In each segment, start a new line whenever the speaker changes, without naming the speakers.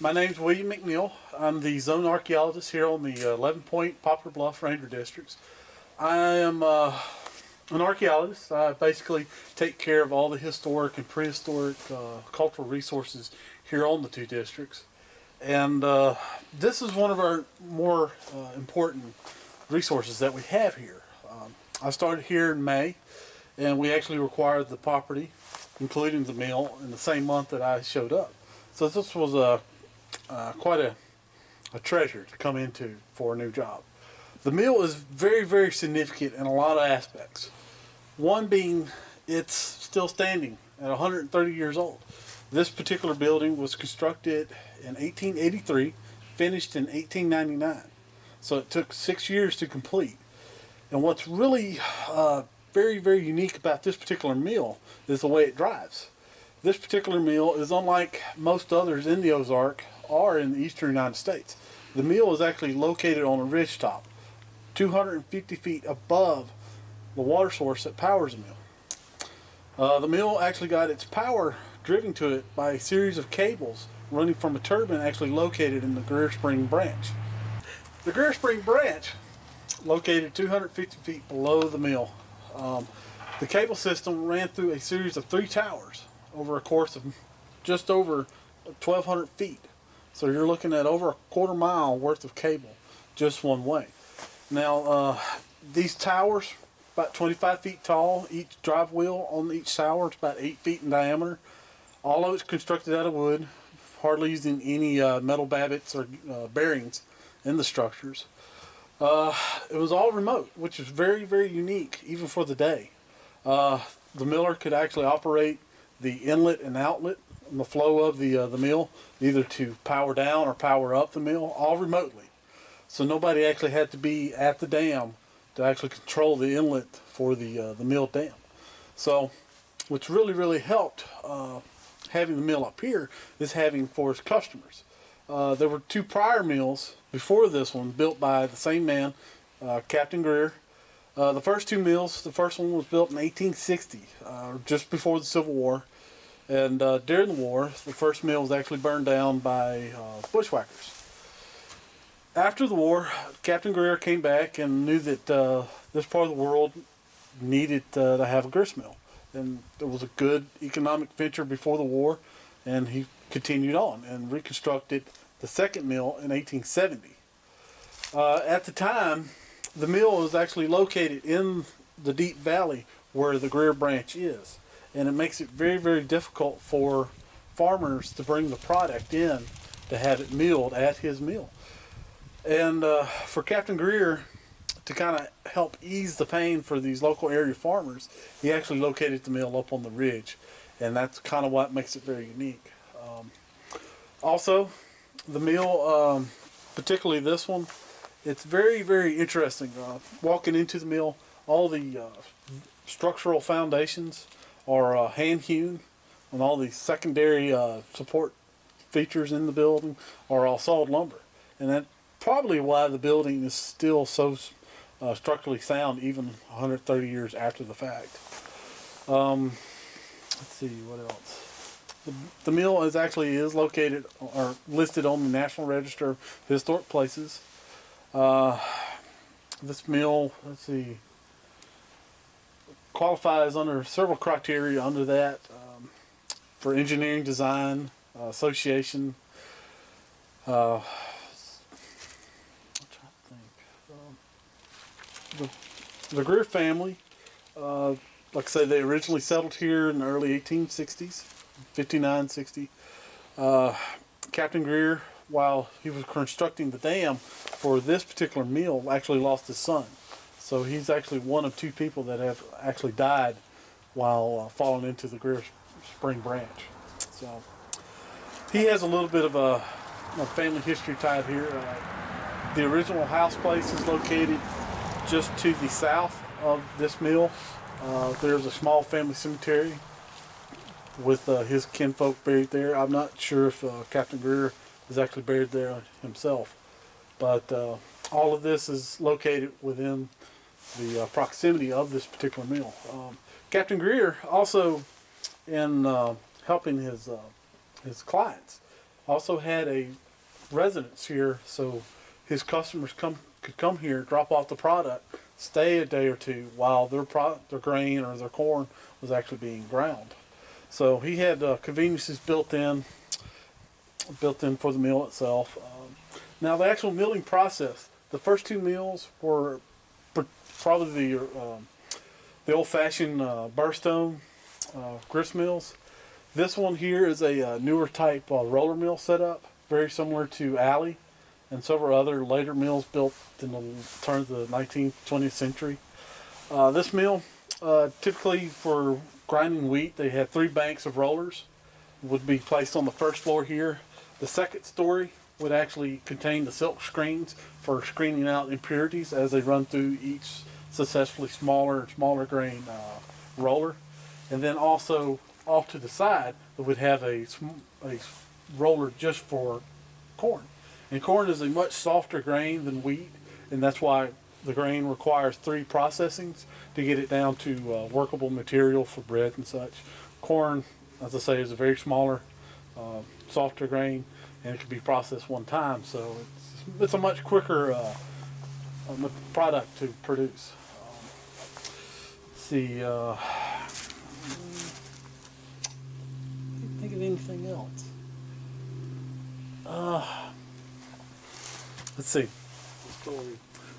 My name's William McNeil. I'm the zone archaeologist here on the 11 Point Poplar Bluff Ranger Districts. I am an archaeologist. I basically take care of all the historic and prehistoric cultural resources here on the two districts. And this is one of our more important resources that we have here. I started here in May, and we actually acquired the property, including the mill, in the same month that I showed up. So this was quite a treasure to come into for a new job. The mill is very, very significant in a lot of aspects. One being it's still standing at 130 years old. This particular building was constructed in 1883, finished in 1899. So it took 6 years to complete. And what's really very, very unique about this particular mill is the way it drives. This particular mill is unlike most others in the Ozark or in the eastern United States. The mill is actually located on a ridge top, 250 feet above the water source that powers the mill. The mill actually got its power driven to it by a series of cables running from a turbine actually located in the Greer Spring branch. The Greer Spring branch, located 250 feet below the mill, the cable system ran through a series of 3 towers over a course of just over 1,200 feet. So you're looking at over a quarter mile worth of cable just one way. Now, these towers, about 25 feet tall, each drive wheel on each tower is about 8 feet in diameter. All of it's constructed out of wood, hardly using any metal babbits or bearings in the structures. It was all remote, which is very, very unique even for the day. The miller could actually operate the inlet and outlet and the flow of the mill, either to power down or power up the mill, all remotely. So nobody actually had to be at the dam to actually control the inlet for the mill dam. So what's really, really helped having the mill up here is having for its customers. There were 2 prior mills before this one built by the same man, Captain Greer. The first 2 mills, the first one was built in 1860, just before the Civil War. And during the war, the first mill was actually burned down by bushwhackers. After the war, Captain Greer came back and knew that this part of the world needed to have a grist mill. And it was a good economic venture before the war, and he continued on and reconstructed the second mill in 1870. At the time, the mill was actually located in the deep valley where the Greer branch is. And it makes it very, very difficult for farmers to bring the product in to have it milled at his mill. And for Captain Greer to kind of help ease the pain for these local area farmers, he actually located the mill up on the ridge. And that's kind of what makes it very unique. Also, the mill, particularly this one, it's very, very interesting. Walking into the mill, all the structural foundations are hand hewn, and all the secondary support features in the building are all solid lumber. And that's probably why the building is still so structurally sound even 130 years after the fact. Let's see, what else? The mill is located or listed on the National Register of Historic Places. This mill, let's see, qualifies under several criteria under that for engineering design, association. I'm trying to think. The Greer family, like I said, they originally settled here in the early 1860s, 59, 60. Captain Greer, while he was constructing the dam for this particular mill, actually lost his son. So he's actually one of 2 people that have actually died while falling into the Greer Spring branch. So he has a little bit of a family history tied here. The original house place is located just to the south of this mill. There's a small family cemetery with his kinfolk buried there. I'm not sure if Captain Greer is actually buried there himself, but all of this is located within the proximity of this particular mill. Captain Greer also, in helping his clients, Also had a residence here, so his customers could come here, drop off the product, stay a day or two while their grain or their corn was actually being ground. So he had conveniences built in for the mill itself. Now the actual milling process, the first two mills were probably the old-fashioned burrstone grist mills. This one here is a newer type roller mill setup, very similar to Alley and several other later mills built in the turn of the 19th, 20th century. This mill, typically for grinding wheat, they had 3 banks of rollers, would be placed on the first floor here. The second story would actually contain the silk screens for screening out impurities as they run through each successfully smaller and smaller grain roller. And then also off to the side, it would have a roller just for corn. And corn is a much softer grain than wheat, and that's why the grain requires 3 processings to get it down to workable material for bread and such. Corn, as I say, is a very smaller, softer grain, and it can be processed one time, so it's a much quicker product to produce. Let's see, can't think of anything else. Let's see.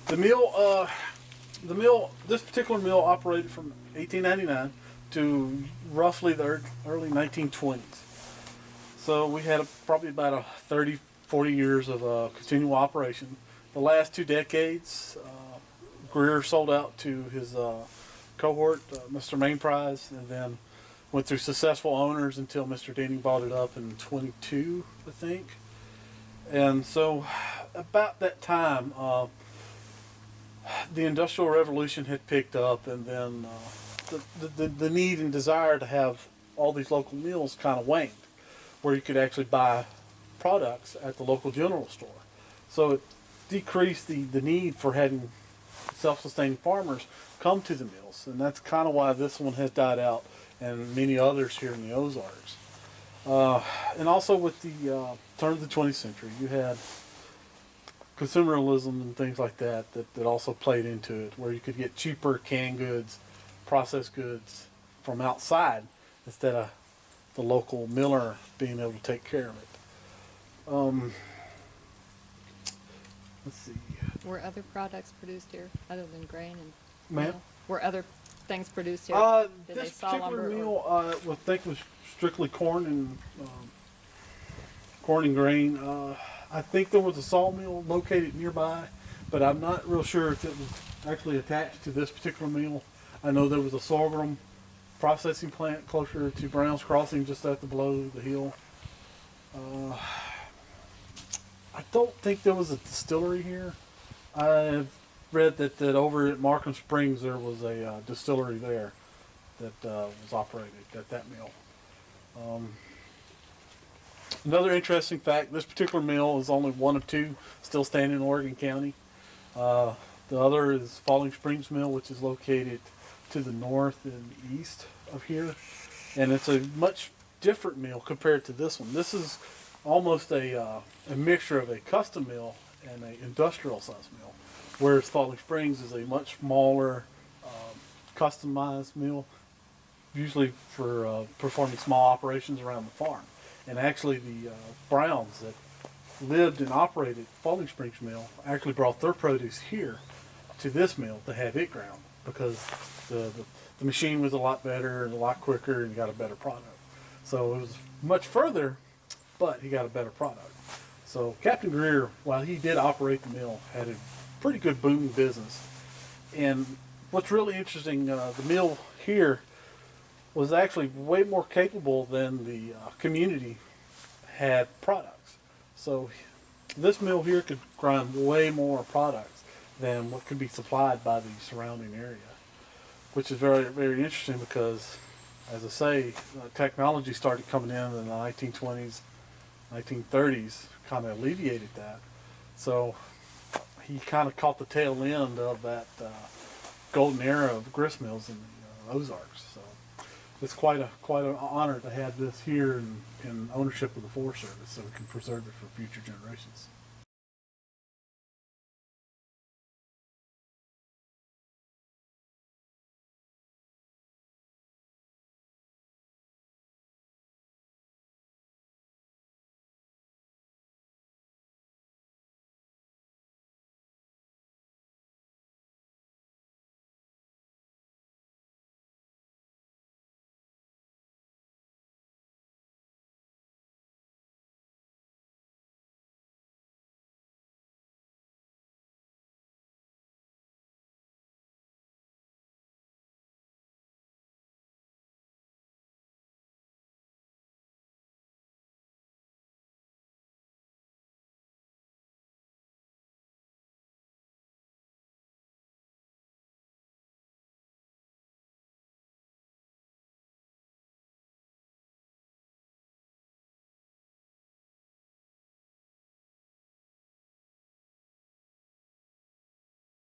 The mill, this particular mill operated from 1899 to roughly the early 1920s. So we had probably about 30, 40 years of continual operation. The last 2 decades, Greer sold out to his cohort, Mr. Mainprize, and then went through successful owners until Mr. Denning bought it up in 22, I think. And so about that time, the Industrial Revolution had picked up, and then the need and desire to have all these local mills kind of waned, where you could actually buy products at the local general store. So it decreased the need for having self-sustaining farmers come to the mills, and that's kind of why this one has died out, and many others here in the Ozarks. And also with the turn of the 20th century, you had consumerism and things like that also played into it, where you could get cheaper canned goods, processed goods from outside instead of the local miller being able to take care of it. Let's see.
Were other products produced here other than grain and
Ma'am?
meal? Were other things produced here? Did
This
they saw
particular
lumber?
meal, I think was strictly corn and grain. I think there was a sawmill located nearby, but I'm not real sure if it was actually attached to this particular meal. I know there was a sorghum processing plant closer to Brown's Crossing, just at the below the hill. I don't think there was a distillery here. I read that over at Markham Springs there was a distillery there that was operated at that mill. Another interesting fact, this particular mill is only one of 2 still standing in Oregon County. The other is Falling Springs Mill, which is located to the north and east of here. And it's a much different mill compared to this one. This is almost a mixture of a custom mill and an industrial size mill, whereas Falling Springs is a much smaller, customized mill, usually for performing small operations around the farm. And actually the Browns that lived and operated Falling Springs Mill actually brought their produce here to this mill to have it ground, because the machine was a lot better and a lot quicker, and you got a better product. So it was much further, but he got a better product. So Captain Greer, while he did operate the mill, had a pretty good booming business. And what's really interesting, the mill here was actually way more capable than the community had products. So this mill here could grind way more products than what could be supplied by the surrounding area, which is very, very interesting because, as I say, technology started coming in the 1920s, 1930s, kind of alleviated that. So he kind of caught the tail end of that golden era of grist mills in the Ozarks. So it's quite an honor to have this here in ownership of the Forest Service, so we can preserve it for future generations.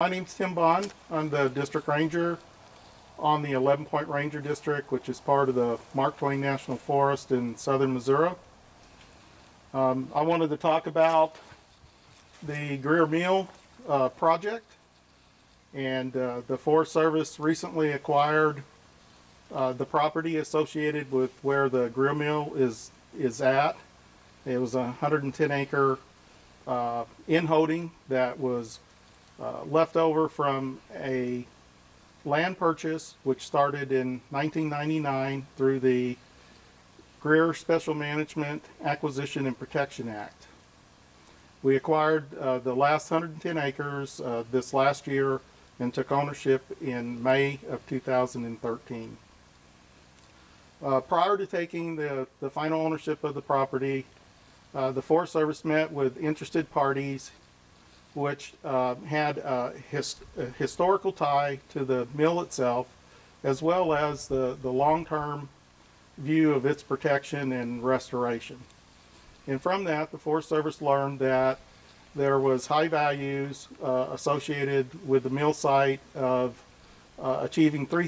My name's Tim Bond. I'm the district ranger on the 11 Point Ranger District, which is part of the Mark Twain National Forest in southern Missouri. I wanted to talk about the Greer Mill project, and the Forest Service recently acquired the property associated with where the Greer Mill is at. It was a 110 acre in-holding that was left over from a land purchase which started in 1999 through the Greer Special Management Acquisition and Protection Act. We acquired the last 110 acres this last year and took ownership in May of 2013. Prior to taking the final ownership of the property, the Forest Service met with interested parties which had a historical tie to the mill itself, as well as the long-term view of its protection and restoration. And from that, the Forest Service learned that there was high values associated with the mill site of achieving three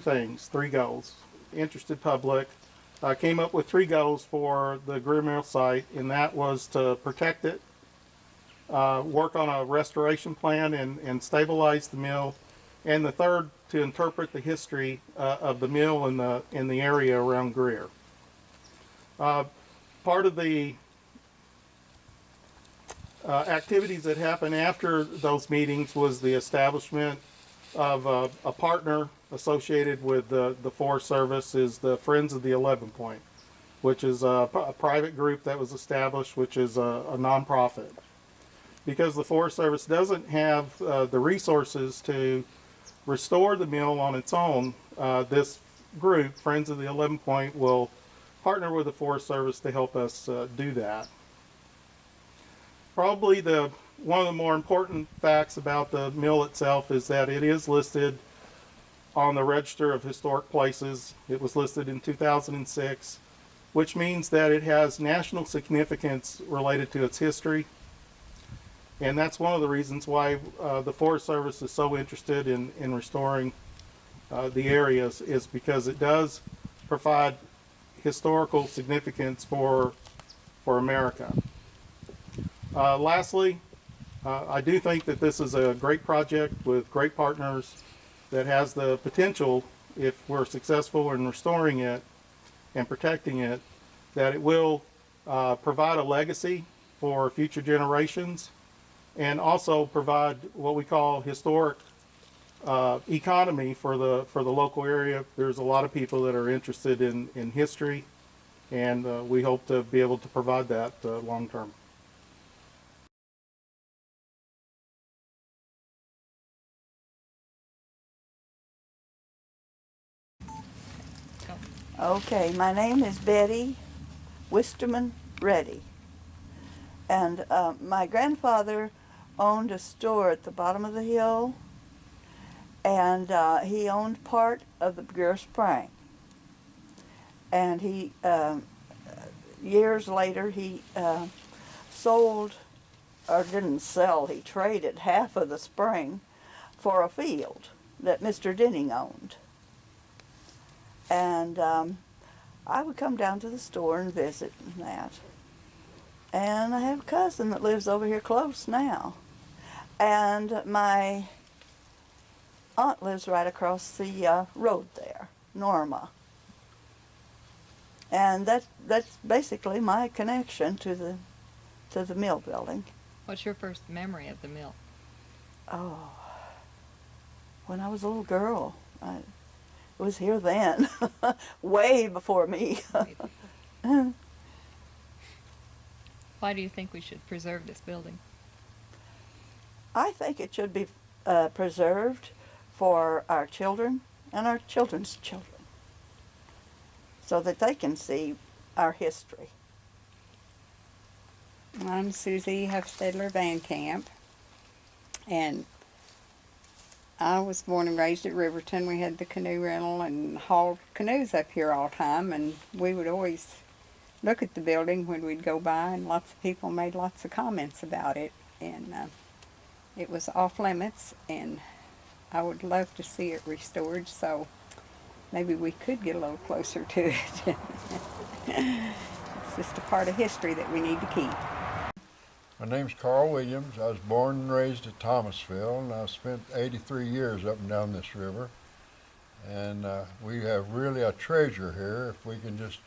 goals. Interested public came up with 3 goals for the Greer Mill site, and that was to protect it, work on a restoration plan and stabilize the mill, and the third, to interpret the history of the mill in the area around Greer. Part of the activities that happened after those meetings was the establishment of a partner associated with the Forest Service, is the Friends of the 11 Point, which is a private group that was established, which is a nonprofit. Because the Forest Service doesn't have the resources to restore the mill on its own, this group, Friends of the 11 Point, will partner with the Forest Service to help us do that. Probably one of the more important facts about the mill itself is that it is listed on the Register of Historic Places. It was listed in 2006, which means that it has national significance related to its history. And that's one of the reasons why the Forest Service is so interested in restoring the areas, is because it does provide historical significance for America. Lastly, I do think that this is a great project with great partners that has the potential, if we're successful in restoring it and protecting it, that it will provide a legacy for future generations, and also provide what we call historic economy for the local area. There's a lot of people that are interested in history, and we hope to be able to provide that long term.
Okay, my name is Betty Wisterman Reddy, and my grandfather owned a store at the bottom of the hill, and he owned part of the Greer Spring. And he, years later, he sold, or didn't sell, he traded half of the spring for a field that Mr. Denning owned. And I would come down to the store and visit and that. And I have a cousin that lives over here close now. And my aunt lives right across the road there, Norma. And that's basically my connection to the mill building.
What's your first memory of the mill?
Oh, when I was a little girl. I was here then, way before me.
Why do you think we should preserve this building?
I think it should be preserved for our children and our children's children, so that they can see our history.
I'm Susie Hofstadler Van Camp, and I was born and raised at Riverton. We had the canoe rental and hauled canoes up here all the time, and we would always look at the building when we'd go by, and lots of people made lots of comments about it, and it was off limits, and I would love to see it restored, so maybe we could get a little closer to it. It's just a part of history that we need to keep.
My name's Carl Williams. I was born and raised at Thomasville, and I've spent 83 years up and down this river. And we have really a treasure here if we can just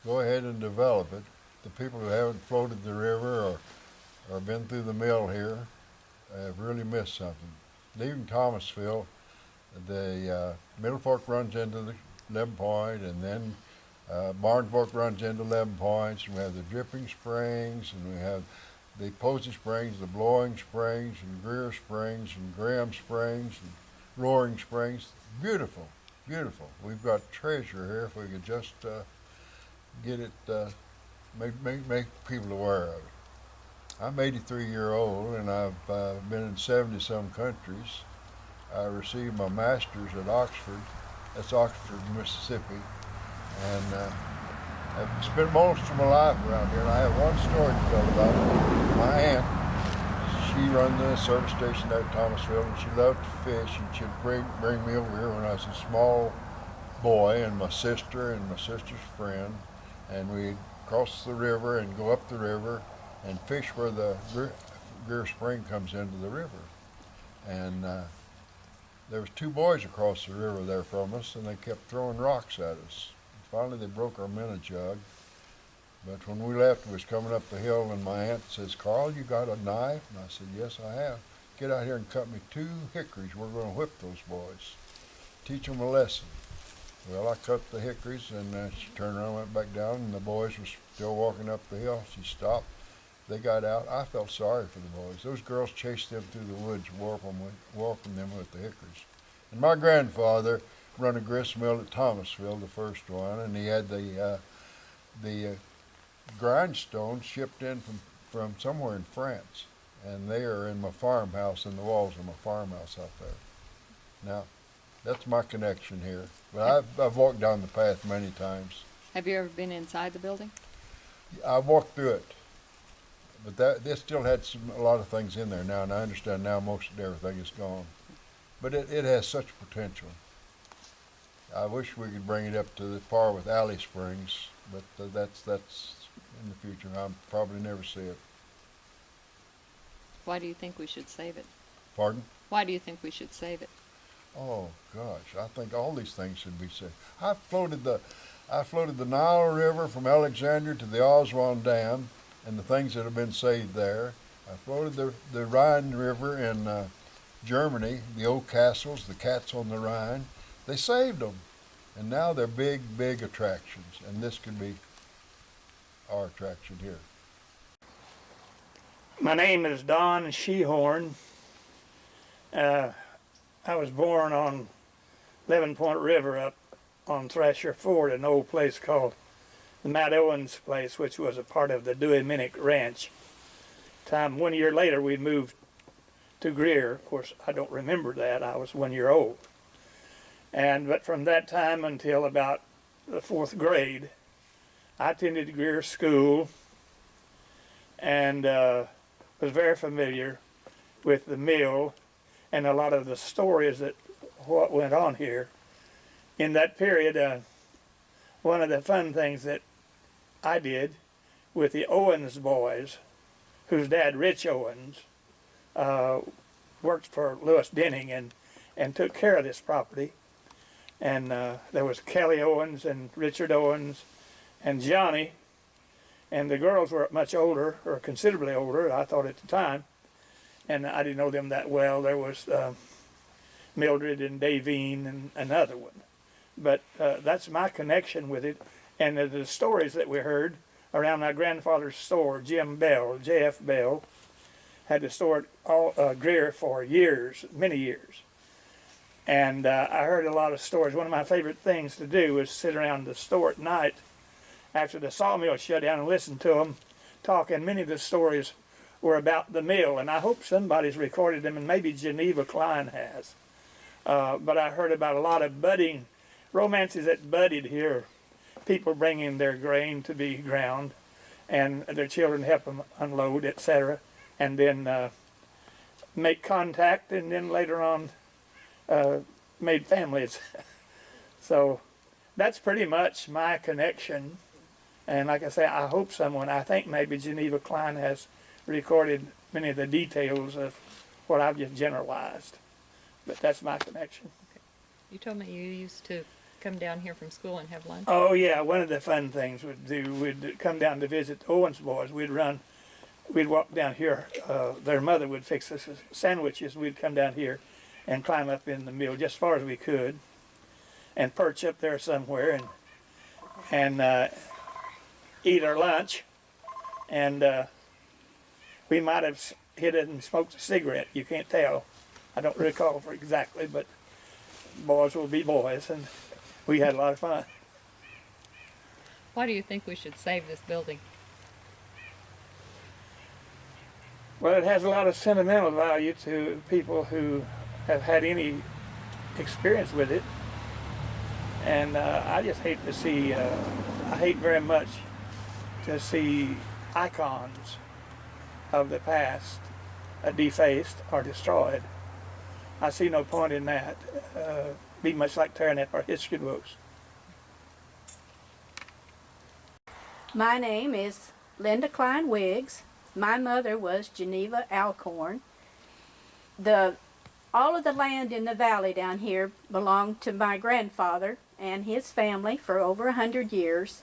go ahead and develop it. The people who haven't floated the river or been through the mill here have really missed something. Leaving Thomasville, the Middle Fork runs into the 11 Point, and then Barn Fork runs into 11 Points, and we have the Dripping Springs, and we have the Posey Springs, the Blowing Springs, and Greer Springs, and Graham Springs, and Roaring Springs. Beautiful, beautiful. We've got treasure here if we could just get it, make people aware of it. I'm 83 years old, and I've been in 70-some countries. I received my master's at Oxford. That's Oxford, Mississippi. And I've spent most of my life around here, and I have one story to tell about it. My aunt, she run the service station there at Thomasville, and she loved to fish, and she'd bring me over here when I was a small boy, and my sister and my sister's friend, and we'd cross the river and go up the river and fish where the Greer Spring comes into the river. And there was 2 boys across the river there from us, and they kept throwing rocks at us. Finally, they broke our minnow jug. But when we left, we was coming up the hill, and my aunt says, "Carl, you got a knife?" And I said, "Yes, I have. Get out here and cut me 2 hickories. We're going to whip those boys. Teach them a lesson." Well, I cut the hickories, and she turned around and went back down, and the boys were still walking up the hill. She stopped. They got out. I felt sorry for the boys. Those girls chased them through the woods, warping them with the hickories. And my grandfather run a grist mill at Thomasville, the first one, and he had the grindstones shipped in from somewhere in France, and they are in my farmhouse, in the walls of my farmhouse out there. Now, that's my connection here. But I've walked down the path many times.
Have you ever been inside the building?
I walked through it, but this still had a lot of things in there now, and I understand now most of everything is gone. But it has such potential. I wish we could bring it up to the par with Alley Springs, but that's in the future. I'll probably never see it.
Why do you think we should save it?
Pardon?
Why do you think we should save it?
Oh gosh, I think all these things should be saved. I floated the Nile River from Alexandria to the Oswan Dam, and the things that have been saved there. I floated the Rhine River in Germany, the old castles, the cats on the Rhine. They saved them, and now they're big, big attractions, and this could be our attraction here.
My name is Don Shehorn. I was born on 11 Point River up on Thrasher Ford, an old place called the Matt Owens place, which was a part of the Dewey Minnick Ranch. 1 year later, we moved to Greer. Of course, I don't remember that. I was 1 year old. But from that time until about the 4th grade, I attended Greer School and was very familiar with the mill and a lot of the stories that what went on here. In that period, one of the fun things that I did with the Owens boys, whose dad, Rich Owens, worked for Lewis Denning and took care of this property. And there was Kelly Owens and Richard Owens and Johnny, and the girls were much older, or considerably older, I thought at the time, and I didn't know them that well. There was Mildred and Davine and another one. But that's my connection with it. And the stories that we heard around my grandfather's store, Jim Bell, J.F. Bell, had the store at Greer for years, many years. And I heard a lot of stories. One of my favorite things to do was sit around the store at night after the sawmill shut down and listen to them talk. And many of the stories were about the mill. And I hope somebody's recorded them, and maybe Geneva Klein has. But I heard about a lot of budding romances that budded here. People bringing their grain to be ground, and their children help them unload, etc. And then make contact, and then later on made families. So that's pretty much my connection. And like I say, I hope someone, I think maybe Geneva Klein has recorded many of the details of what I've just generalized. But that's my connection.
You told me you used to come down here from school and have lunch.
Oh yeah, one of the fun things we'd come down to visit the Owens boys. We'd walk down here. Their mother would fix us sandwiches. We'd come down here and climb up in the mill just as far as we could, and perch up there somewhere and eat our lunch. And we might have hit it and smoked a cigarette. You can't tell. I don't recall for exactly, but boys will be boys, and we had a lot of fun.
Why do you think we should save this building?
Well, it has a lot of sentimental value to people who have had any experience with it. And I just hate to see, I hate very much to see icons of the past defaced or destroyed. I see no point in that. Be much like tearing up our history books.
My name is Linda Klein Wiggs. My mother was Geneva Alcorn. All of the land in the valley down here belonged to my grandfather and his family for over 100 years.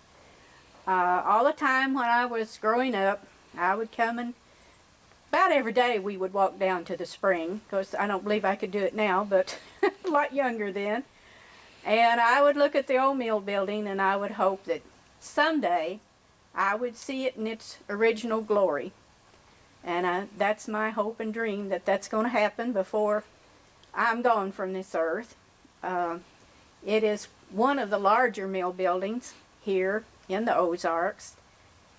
All the time when I was growing up, I would come, and about every day we would walk down to the spring, because I don't believe I could do it now, but a lot younger then. And I would look at the old mill building, and I would hope that someday I would see it in its original glory. And that's my hope and dream, that that's going to happen before I'm gone from this earth. It is one of the larger mill buildings here in the Ozarks,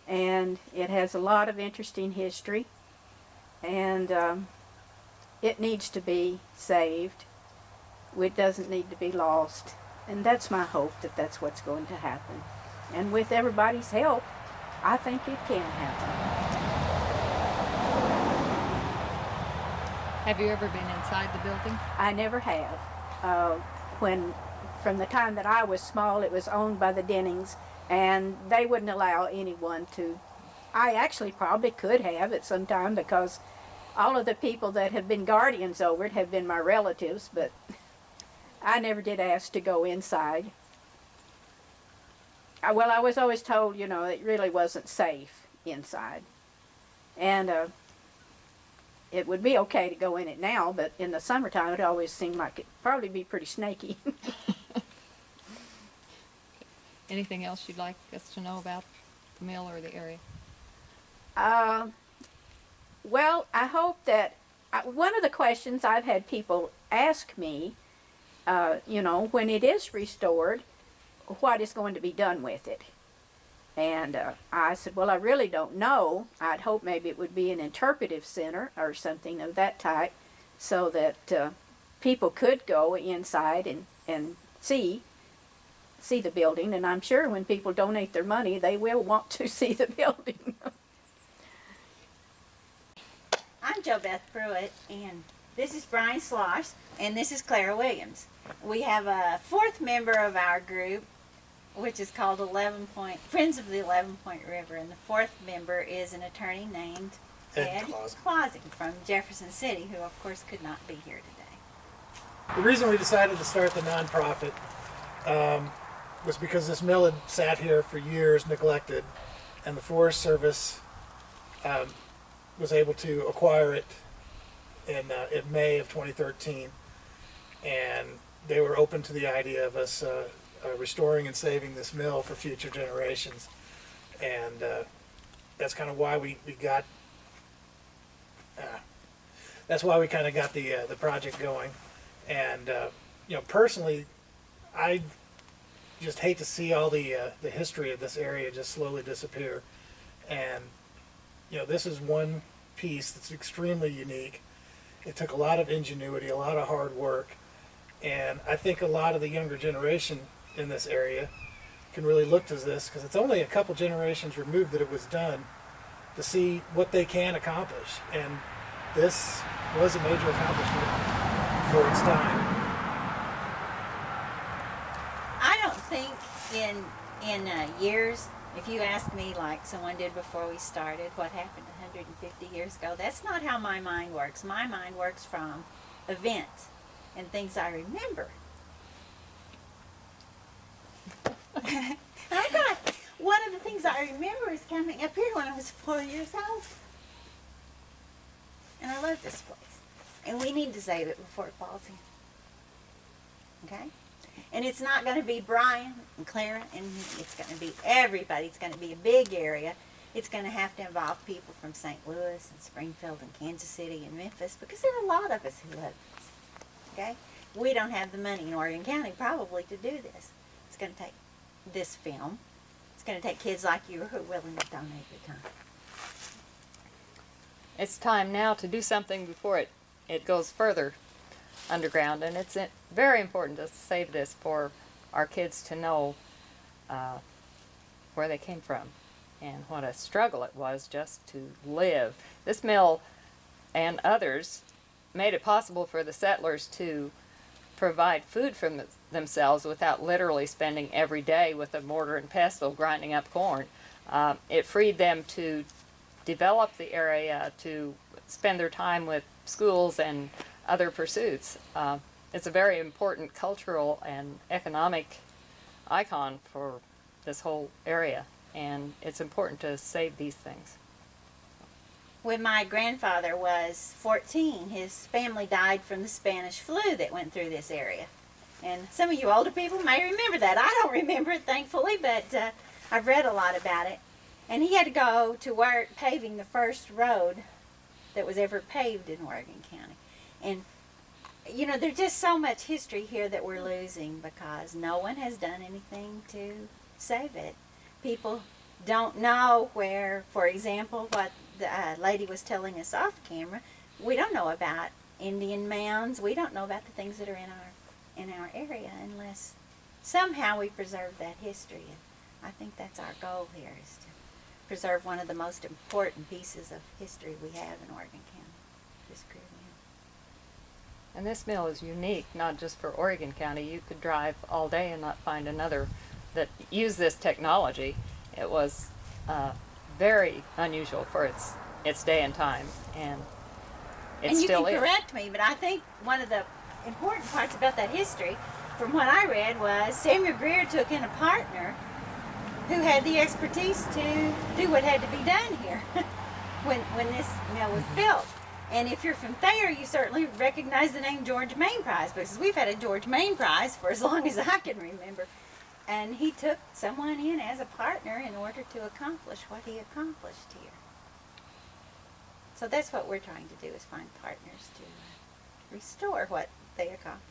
and it has a lot of interesting history, and it needs to be saved. It doesn't need to be lost, and that's my hope, that that's what's going to happen. And with everybody's help, I think it can happen.
Have you ever been inside the building?
I never have. From the time that I was small, it was owned by the Dennings, and they wouldn't allow anyone to. I actually probably could have at some time, because all of the people that have been guardians over it have been my relatives, but I never did ask to go inside. Well, I was always told, it really wasn't safe inside. And it would be okay to go in it now, but in the summertime it always seemed like it'd probably be pretty snaky.
Anything else you'd like us to know about the mill or the area?
Well, I hope that one of the questions I've had people ask me, when it is restored, what is going to be done with it? And I said, well, I really don't know. I'd hope maybe it would be an interpretive center or something of that type, so that people could go inside and see the building. And I'm sure when people donate their money, they will want to see the building.
I'm Jo Beth Pruitt, and this is Brian Sloss, and this is Clara Williams. We have a fourth member of our group, which is called 11 Point Friends of the 11 Point River, and the fourth member is an attorney named
Ed
Ed
Clausing.
Clausing from Jefferson City, who of course could not be here today.
The reason we decided to start the nonprofit was because this mill had sat here for years, neglected, and the Forest Service was able to acquire it in May of 2013, and they were open to the idea of us restoring and saving this mill for future generations, and that's kind of why we got. That's why we kind of got the project going, and personally, I just hate to see all the history of this area just slowly disappear, and this is one piece that's extremely unique. It took a lot of ingenuity, a lot of hard work, and I think a lot of the younger generation in this area can really look to this, because it's only a couple generations removed that it was done, to see what they can accomplish, and this was a major accomplishment for its time.
I don't think in years, if you ask me like someone did before we started, what happened 150 years ago, that's not how my mind works. My mind works from events and things I remember. I got one of the things I remember is coming up here when I was 4 years old. And I love this place. And we need to save it before it falls in. Okay? And it's not going to be Brian and Clara, and it's going to be everybody. It's going to be a big area. It's going to have to involve people from St. Louis and Springfield and Kansas City and Memphis, because there are a lot of us who love this. Okay? We don't have the money in Oregon County probably to do this. It's going to take this film. It's going to take kids like you who are willing to donate their time.
It's time now to do something before it goes further underground, and it's very important to save this for our kids to know where they came from and what a struggle it was just to live. This mill and others made it possible for the settlers to provide food for themselves without literally spending every day with a mortar and pestle grinding up corn. It freed them to develop the area, to spend their time with schools and other pursuits. It's a very important cultural and economic icon for this whole area, and it's important to save these things.
When my grandfather was 14, his family died from the Spanish flu that went through this area. And some of you older people may remember that. I don't remember it, thankfully, but I've read a lot about it. And he had to go to work paving the first road that was ever paved in Oregon County. And, there's just so much history here that we're losing because no one has done anything to save it. People don't know where, for example, what the lady was telling us off camera, we don't know about Indian mounds. We don't know about the things that are in our area unless somehow we preserve that history. And I think that's our goal here, is to preserve one of the most important pieces of history we have in Oregon County, this Greer Mill.
And this mill is unique, not just for Oregon County. You could drive all day and not find another that used this technology. It was very unusual for its day and time, and it still is.
And you can correct me, but I think one of the important parts about that history, from what I read, was Samuel Greer took in a partner who had the expertise to do what had to be done here when this mill was built. And if you're from Thayer, you certainly recognize the name George Main Prize, because we've had a George Main Prize for as long as I can remember. And he took someone in as a partner in order to accomplish what he accomplished here. So that's what we're trying to do, is find partners to restore what they accomplished.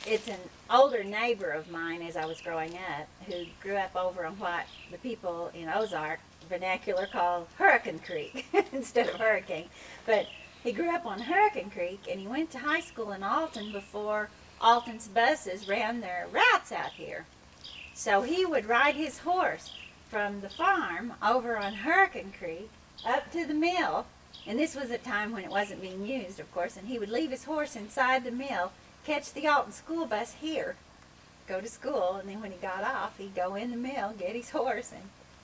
It's an older neighbor of mine as I was growing up who grew up over on what the people in Ozark vernacular call Hurricane Creek instead of Hurricane. But he grew up on Hurricane Creek, and he went to high school in Alton before Alton's buses ran their routes out here. So he would ride his horse from the farm over on Hurricane Creek up to the mill, and this was a time when it wasn't being used, of course, and he would leave his horse inside the mill, catch the Alton school bus here, go to school, and then when he got off, he'd go in the mill, get his horse, and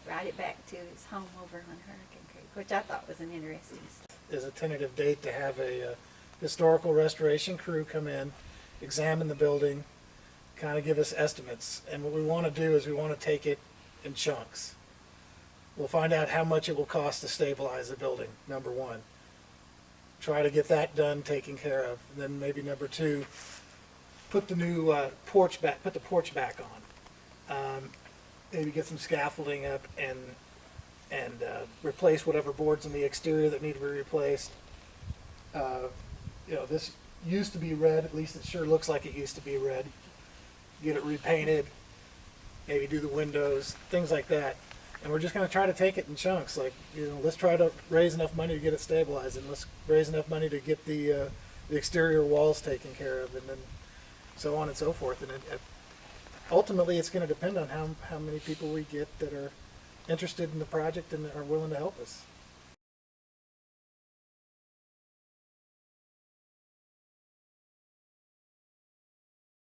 ride it back to his home over on Hurricane Creek, which I thought was an interesting story.
There's a tentative date to have a historical restoration crew come in, examine the building, kind of give us estimates. And what we want to do is we want to take it in chunks. We'll find out how much it will cost to stabilize the building, number one. Try to get that done, taken care of. And then maybe number two, put the new porch back, put the porch back on. Maybe get some scaffolding up and replace whatever boards in the exterior that need to be replaced. This used to be red, at least it sure looks like it used to be red. Get it repainted, maybe do the windows, things like that. And we're just going to try to take it in chunks. Like, let's try to raise enough money to get it stabilized, and let's raise enough money to get the exterior walls taken care of, and then so on and so forth. And ultimately, it's going to depend on how many people we get that are interested in the project and are willing to help us.